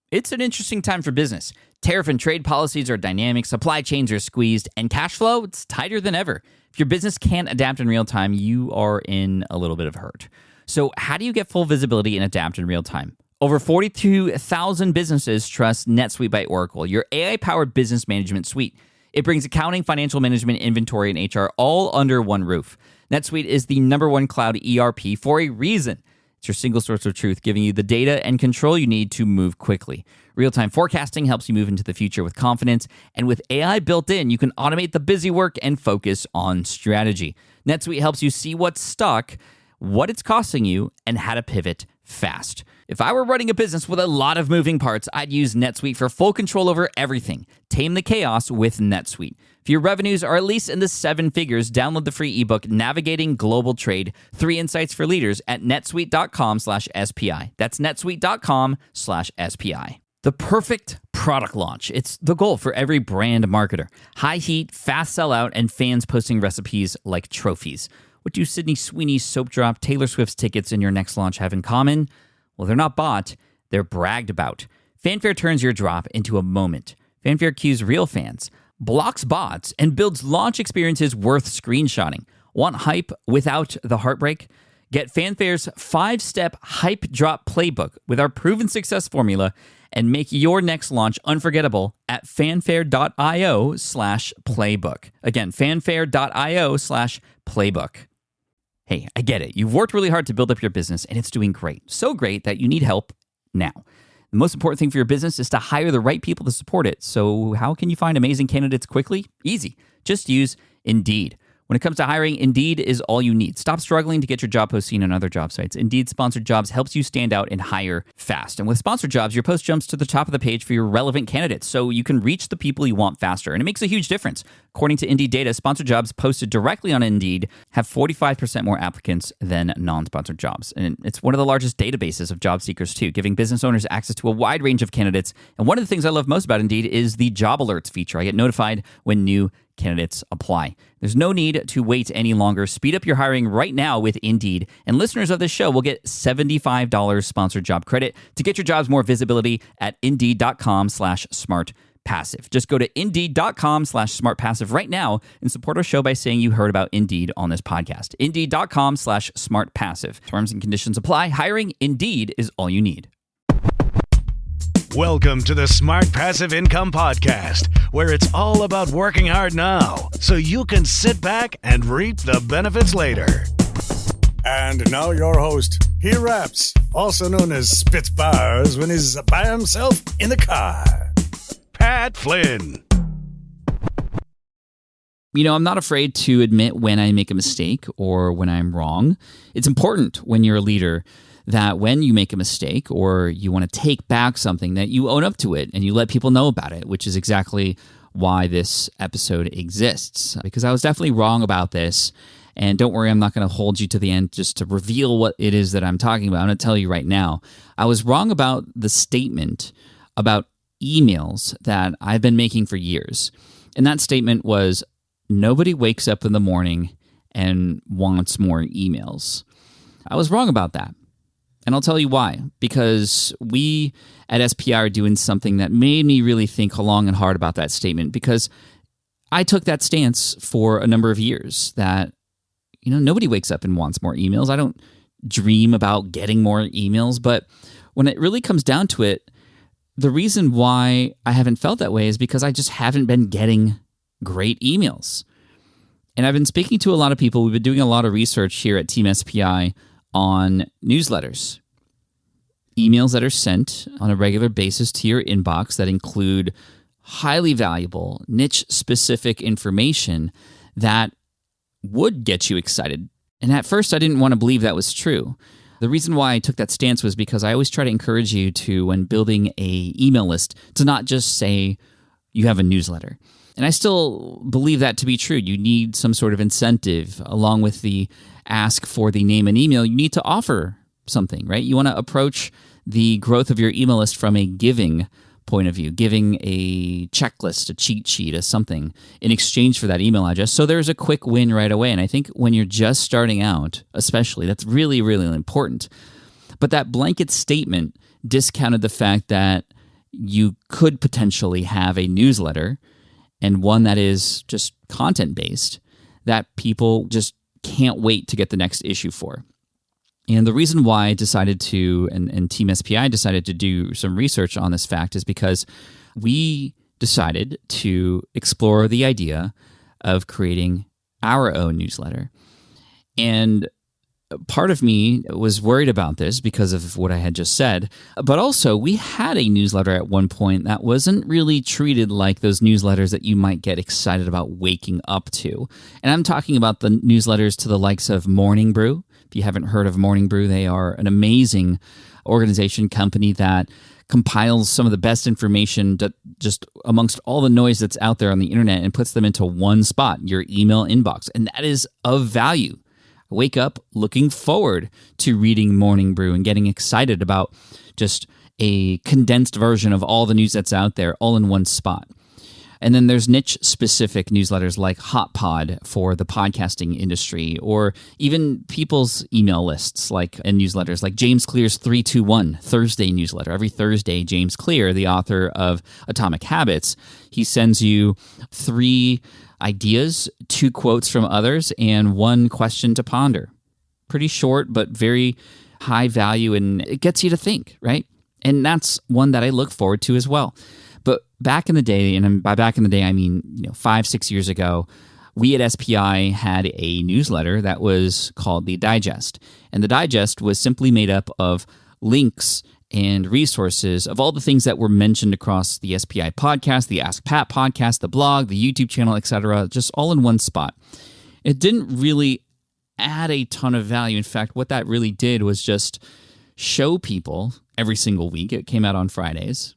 It's an interesting time for business. Tariff and trade policies are dynamic, supply chains are squeezed, and cash flow, it's tighter than ever. If your business can't adapt in real time, you are in a little bit of hurt. So how do you get full visibility and adapt in real time? Over 42,000 businesses trust NetSuite by Oracle, your AI-powered business management suite. It brings accounting, financial management, inventory, and HR all under one roof. NetSuite is the #1 cloud ERP for a reason. It's your single source of truth, giving you the data and control you need to move quickly. Real-time forecasting helps you move into the future with confidence, and with AI built in, you can automate the busy work and focus on strategy. NetSuite helps you see what's stuck, what it's costing you, and how to pivot fast. If I were running a business with a lot of moving parts, I'd use NetSuite for full control over everything. Tame the chaos with NetSuite. If your revenues are at least in the 7 figures, download the free ebook, Navigating Global Trade, 3 Insights for Leaders at netsuite.com/SPI. That's netsuite.com/SPI. The perfect product launch. It's the goal for every brand marketer. High heat, fast sellout, and fans posting recipes like trophies. What do Sydney Sweeney's soap drop, Taylor Swift's tickets, and your next launch have in common? Well, they're not bought, they're bragged about. Fanfare turns your drop into a moment. Fanfare cues real fans, blocks bots, and builds launch experiences worth screenshotting. Want hype without the heartbreak? Get Fanfare's 5-step hype drop playbook with our proven success formula and make your next launch unforgettable at fanfare.io/playbook. Again, fanfare.io/playbook. Hey, I get it. You've worked really hard to build up your business, and it's doing great. So great that you need help now. The most important thing for your business is to hire the right people to support it. So how can you find amazing candidates quickly? Easy. Just use Indeed. When it comes to hiring, Indeed is all you need. Stop struggling to get your job post seen on other job sites. Indeed Sponsored Jobs helps you stand out and hire fast. And with Sponsored Jobs, your post jumps to the top of the page for your relevant candidates, so you can reach the people you want faster. And it makes a huge difference. According to Indeed data, Sponsored Jobs posted directly on Indeed have 45% more applicants than non-sponsored jobs. And it's one of the largest databases of job seekers, too, giving business owners access to a wide range of candidates. And one of the things I love most about Indeed is the job alerts feature. I get notified when new candidates apply. There's no need to wait any longer. Speed up your hiring right now with Indeed. And listeners of this show will get $75 sponsored job credit to get your jobs more visibility at Indeed.com/smartpassive. Just go to Indeed.com/smartpassive right now and support our show by saying you heard about Indeed on this podcast. Indeed.com/smartpassive. Terms and conditions apply. Hiring Indeed is all you need. Welcome to the Smart Passive Income Podcast, where it's all about working hard now so you can sit back and reap the benefits later. And now your host, he raps, also known as spits bars when he's by himself in the car, Pat Flynn. You know, I'm not afraid to admit when I make a mistake or when I'm wrong. It's important when you're a leader that when you make a mistake or you want to take back something, that you own up to it and you let people know about it, which is exactly why this episode exists. Because I was definitely wrong about this. And don't worry, I'm not going to hold you to the end just to reveal what it is that I'm talking about. I'm going to tell you right now. I was wrong about the statement about emails that I've been making for years. And that statement was, nobody wakes up in the morning and wants more emails. I was wrong about that. And I'll tell you why. Because we at SPI are doing something that made me really think long and hard about that statement. Because I took that stance for a number of years that, you know, nobody wakes up and wants more emails. I don't dream about getting more emails. But when it really comes down to it, the reason why I haven't felt that way is because I just haven't been getting great emails. And I've been speaking to a lot of people. We've been doing a lot of research here at Team SPI on newsletters, emails that are sent on a regular basis to your inbox that include highly valuable, niche-specific information that would get you excited. And at first, I didn't want to believe that was true. The reason why I took that stance was because I always try to encourage you to, when building a email list, to not just say you have a newsletter. And I still believe that to be true. You need some sort of incentive along with the ask for the name and email. You need to offer something, right? You want to approach the growth of your email list from a giving point of view, giving a checklist, a cheat sheet, a something in exchange for that email address. So there's a quick win right away. And I think when you're just starting out, especially, that's really, really important. But that blanket statement discounted the fact that you could potentially have a newsletter and one that is just content-based that people just can't wait to get the next issue for. And the reason why I decided to, and Team SPI decided to do some research on this fact is because we decided to explore the idea of creating our own newsletter. And part of me was worried about this because of what I had just said, but also we had a newsletter at one point that wasn't really treated like those newsletters that you might get excited about waking up to. And I'm talking about the newsletters to the likes of Morning Brew. If you haven't heard of Morning Brew, they are an amazing organization, company that compiles some of the best information just amongst all the noise that's out there on the internet and puts them into one spot, your email inbox. And that is of value. I wake up looking forward to reading Morning Brew and getting excited about just a condensed version of all the news that's out there all in one spot. And then there's niche-specific newsletters like Hot Pod for the podcasting industry, or even people's email lists and newsletters like James Clear's 321 Thursday newsletter. Every Thursday, James Clear, the author of Atomic Habits, he sends you 3 ideas, 2 quotes from others, and 1 question to ponder. Pretty short, but very high value, and it gets you to think, right? And that's one that I look forward to as well. But back in the day, and by back in the day, I mean 5-6 years ago, we at SPI had a newsletter that was called the Digest. And the Digest was simply made up of links and resources of all the things that were mentioned across the SPI podcast, the Ask Pat podcast, the blog, the YouTube channel, etc., just all in one spot. It didn't really add a ton of value. In fact, what that really did was just show people every single week. It came out on Fridays.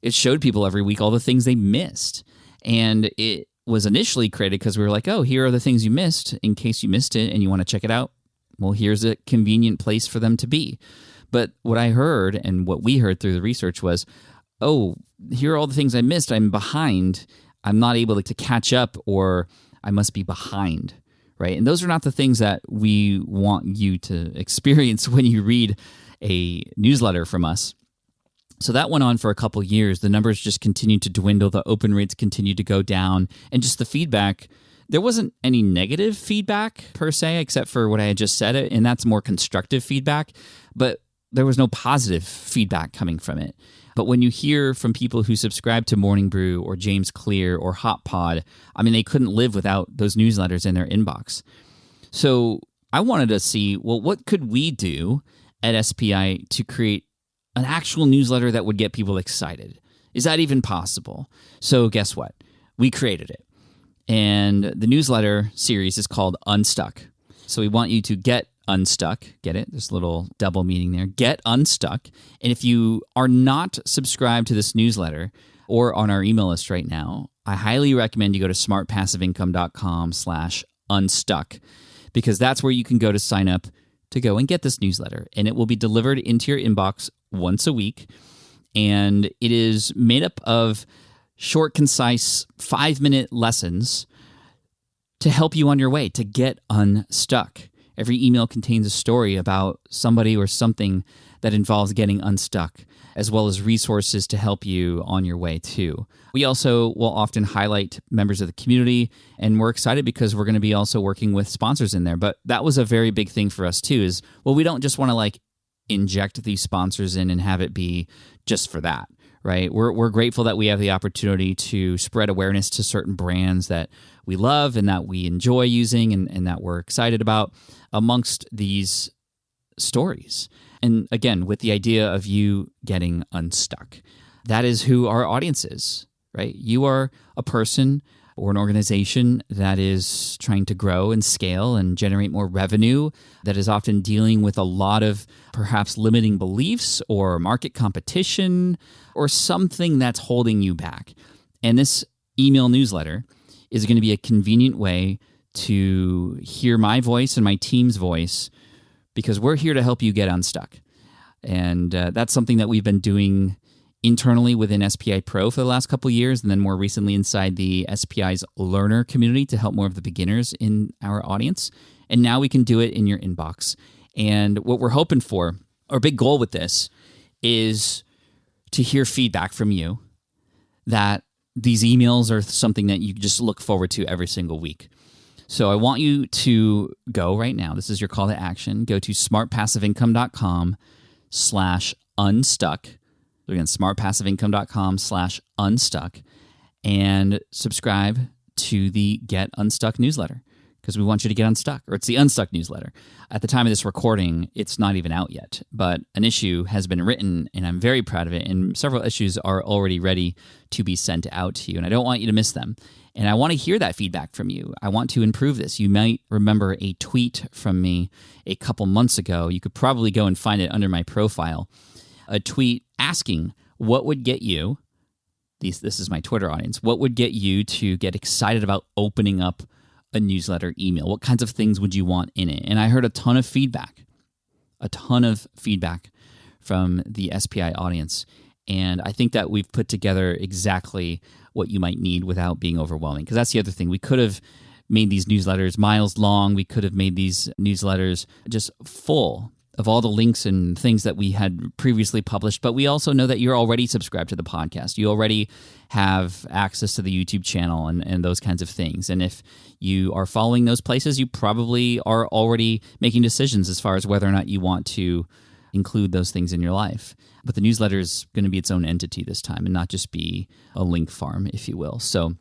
It showed people every week all the things they missed. And it was initially created because we were like, oh, here are the things you missed in case you missed it and you want to check it out. Well, here's a convenient place for them to be. But what I heard and what we heard through the research was, oh, here are all the things I missed. I'm behind. I'm not able to catch up, or I must be behind, right? And those are not the things that we want you to experience when you read a newsletter from us. So that went on for a couple years. The numbers just continued to dwindle. The open rates continued to go down. And just the feedback, there wasn't any negative feedback per se, except for what I had just said, and that's more constructive feedback. But there was no positive feedback coming from it. But when you hear from people who subscribe to Morning Brew or James Clear or Hot Pod, I mean, they couldn't live without those newsletters in their inbox. So I wanted to see, well, what could we do at SPI to create an actual newsletter that would get people excited? Is that even possible? So guess what? We created it. And the newsletter series is called Unstuck. So we want you to get unstuck. Get it? There's a little double meaning there. Get unstuck. And if you are not subscribed to this newsletter or on our email list right now, I highly recommend you go to smartpassiveincome.com/unstuck, because that's where you can go to sign up to go and get this newsletter. And it will be delivered into your inbox once a week. And it is made up of short, concise, 5-minute lessons to help you on your way to get unstuck. Every email contains a story about somebody or something that involves getting unstuck, as well as resources to help you on your way too. We also will often highlight members of the community, and we're excited because we're going to be also working with sponsors in there. But that was a very big thing for us too, is, well, we don't just want to inject these sponsors in and have it be just for that, right? We're grateful that we have the opportunity to spread awareness to certain brands that we love and that we enjoy using and that we're excited about amongst these stories. And again, with the idea of you getting unstuck. That is who our audience is, right? You are a person or an organization that is trying to grow and scale and generate more revenue, that is often dealing with a lot of perhaps limiting beliefs or market competition or something that's holding you back. And this email newsletter is going to be a convenient way to hear my voice and my team's voice, because we're here to help you get unstuck. And that's something that we've been doing internally within SPI Pro for the last couple of years, and then more recently inside the SPI's learner community to help more of the beginners in our audience. And now we can do it in your inbox. And what we're hoping for, our big goal with this, is to hear feedback from you that these emails are something that you just look forward to every single week. So I want you to go right now. This is your call to action. Go to smartpassiveincome.com/unstuck. Again, smartpassiveincome.com/unstuck, and subscribe to the Get Unstuck newsletter, because we want you to get unstuck, or it's the Unstuck newsletter. At the time of this recording, it's not even out yet, but an issue has been written, and I'm very proud of it, and several issues are already ready to be sent out to you, and I don't want you to miss them. And I want to hear that feedback from you. I want to improve this. You might remember a tweet from me a couple months ago. You could probably go and find it under my profile. A tweet asking, what would get you, this is my Twitter audience, what would get you to get excited about opening up a newsletter email? What kinds of things would you want in it? And I heard a ton of feedback from the SPI audience. And I think that we've put together exactly what you might need without being overwhelming. Because that's the other thing. We could have made these newsletters miles long. We could have made these newsletters just full of all the links and things that we had previously published. But we also know that you're already subscribed to the podcast. You already have access to the YouTube channel and those kinds of things. And if you are following those places, you probably are already making decisions as far as whether or not you want to include those things in your life. But the newsletter is going to be its own entity this time and not just be a link farm, if you will. So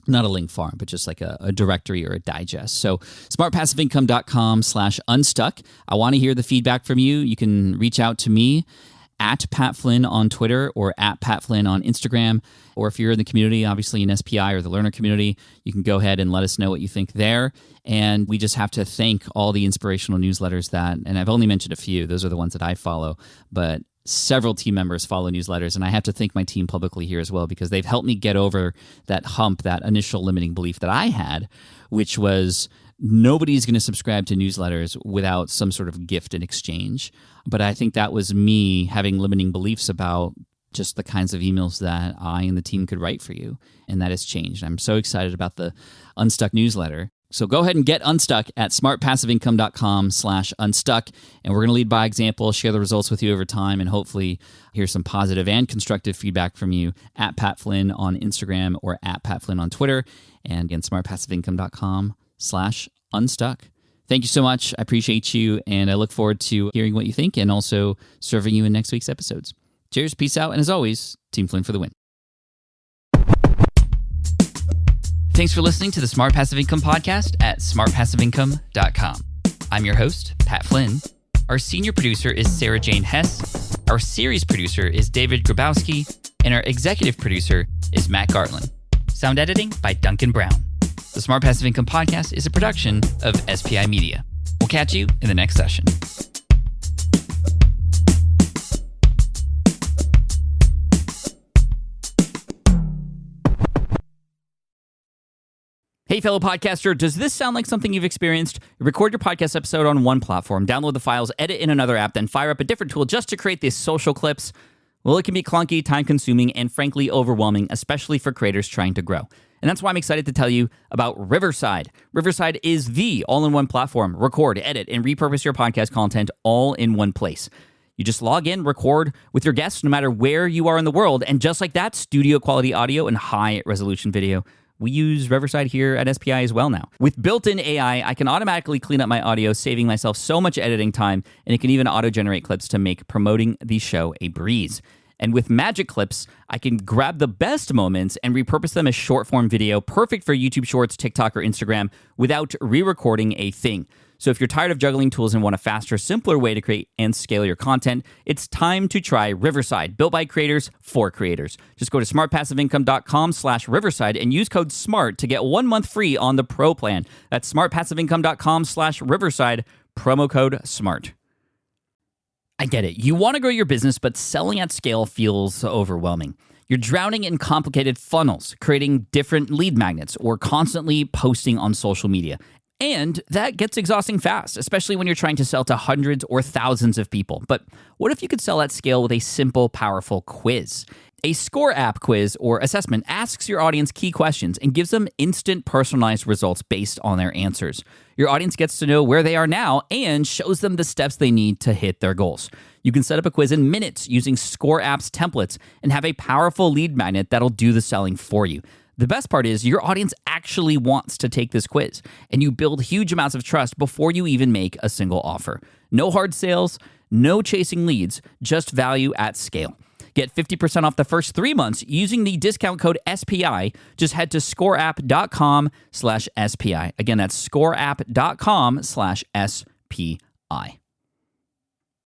not a link farm, but just like a directory or a digest. So smartpassiveincome.com/unstuck. I want to hear the feedback from you. You can reach out to me at Pat Flynn on Twitter or at Pat Flynn on Instagram. Or if you're in the community, obviously in SPI or the learner community, you can go ahead and let us know what you think there. And we just have to thank all the inspirational newsletters and I've only mentioned a few. Those are the ones that I follow, but several team members follow newsletters, and I have to thank my team publicly here as well, because they've helped me get over that hump, that initial limiting belief that I had, which was nobody's going to subscribe to newsletters without some sort of gift in exchange. But I think that was me having limiting beliefs about just the kinds of emails that I and the team could write for you, and that has changed. I'm so excited about the Unstuck newsletter. So go ahead and get unstuck at smartpassiveincome.com/unstuck. And we're going to lead by example, share the results with you over time, and hopefully hear some positive and constructive feedback from you at Pat Flynn on Instagram or at Pat Flynn on Twitter. And again, smartpassiveincome.com/unstuck. Thank you so much. I appreciate you, and I look forward to hearing what you think and also serving you in next week's episodes. Cheers, peace out, and as always, Team Flynn for the win. Thanks for listening to the Smart Passive Income Podcast at smartpassiveincome.com. I'm your host, Pat Flynn. Our senior producer is Sarah Jane Hess. Our series producer is David Grabowski. And our executive producer is Matt Gartland. Sound editing by Duncan Brown. The Smart Passive Income Podcast is a production of SPI Media. We'll catch you in the next session. Hey, fellow podcaster, does this sound like something you've experienced? Record your podcast episode on one platform, download the files, edit in another app, then fire up a different tool just to create these social clips? Well, it can be clunky, time-consuming, and frankly overwhelming, especially for creators trying to grow. And that's why I'm excited to tell you about Riverside. Riverside is the all-in-one platform. Record, edit, and repurpose your podcast content all in one place. You just log in, record with your guests no matter where you are in the world, and just like that, studio-quality audio and high-resolution video. We use Riverside here at SPI as well now. With built-in AI, I can automatically clean up my audio, saving myself so much editing time, and it can even auto-generate clips to make promoting the show a breeze. And with Magic Clips, I can grab the best moments and repurpose them as short-form video, perfect for YouTube Shorts, TikTok, or Instagram, without re-recording a thing. So if you're tired of juggling tools and want a faster, simpler way to create and scale your content, it's time to try Riverside, built by creators for creators. Just go to smartpassiveincome.com/Riverside and use code SMART to get 1 month free on the Pro plan. That's smartpassiveincome.com/Riverside, promo code SMART. I get it. You want to grow your business, but selling at scale feels overwhelming. You're drowning in complicated funnels, creating different lead magnets, or constantly posting on social media. And that gets exhausting fast, especially when you're trying to sell to hundreds or thousands of people. But what if you could sell at scale with a simple, powerful quiz? A Score app quiz or assessment asks your audience key questions and gives them instant personalized results based on their answers. Your audience gets to know where they are now and shows them the steps they need to hit their goals. You can set up a quiz in minutes using Score app's templates and have a powerful lead magnet that'll do the selling for you. The best part is your audience actually wants to take this quiz, and you build huge amounts of trust before you even make a single offer. No hard sales, no chasing leads, just value at scale. Get 50% off the first 3 months using the discount code SPI. Just head to scoreapp.com/SPI. Again, that's scoreapp.com/SPI.